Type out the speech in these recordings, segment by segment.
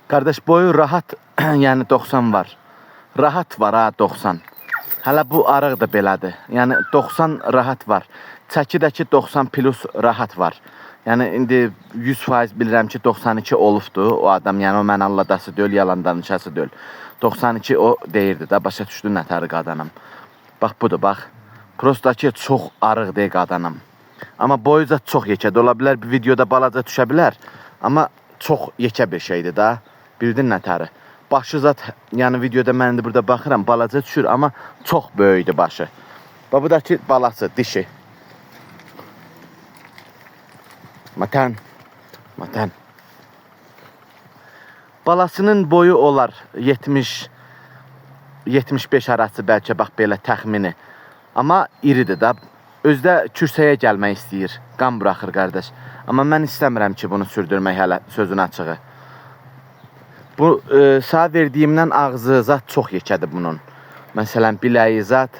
Kardeş boyu rahat yani 90 var. Rahat var ha 90. Hala bu arıq da belədir. Yəni 90 rahat var. Çəkidəki 90 plus rahat var. Yəni indi 100% bilirəm ki 92 olubdu o adam. Yəni o mən alladası deyil, yalan danışası deyil. 92 o deyirdi də, başa düşdü nətəri qadanam. Bax budur, bax. Prosta ki çox arıq deyil qadanam. Amma boyu da çox yekədir. Ola bilər bir videoda balaca düşə bilər. Amma çox yekə bir şeydir da. Bildin nətəri. Başı zat, yəni videoda mən indi burada baxıram, balaca düşür, amma çox böyükdür başı. Bax bu da ki balası, dişi. Matan. Balasının boyu olar 70-75 arası bəlkə, bax belə təxmini. Amma iridir da. Özdə kürsəyə gəlmək istəyir. Qan buraxır qardaş. Amma mən istəmirəm ki bunu sürdürmək hələ, sözün açığı. Bu sağ verdiyimdən ağzı zat çox yekədir bunun. Məsələn biləyi zat,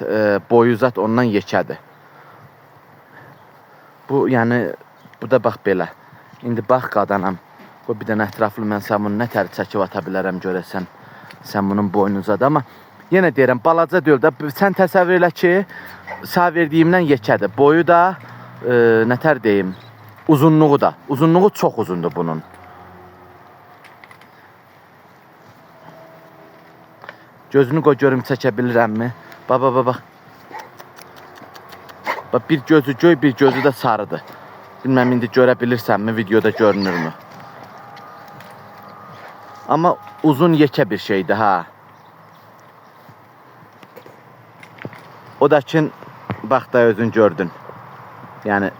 boyu zat ondan yekədir. Bu yəni bu da bax belə. İndi bax qadanam. Bu bir dənə ətraflı mən sən bunu nətər çəkib ata bilərəm görəsən. Sən bunun boyunu zat, amma yenə deyirəm balaca deyil də. Sən təsəvvür elə ki sağ verdiyimdən yekədir. Boyu da nətər deyim, uzunluğu da. Uzunluğu çox uzundur bunun. Gözünü qoy görüm çəkə bilirəmmi? Bax. Bax bir gözü göy, bir gözü də sarıdır. Bilməm indi görə bilirsənmi, videoda görünürmü? Amma uzun yekə bir şeydir ha. O da ki bax da özün gördün. Yəni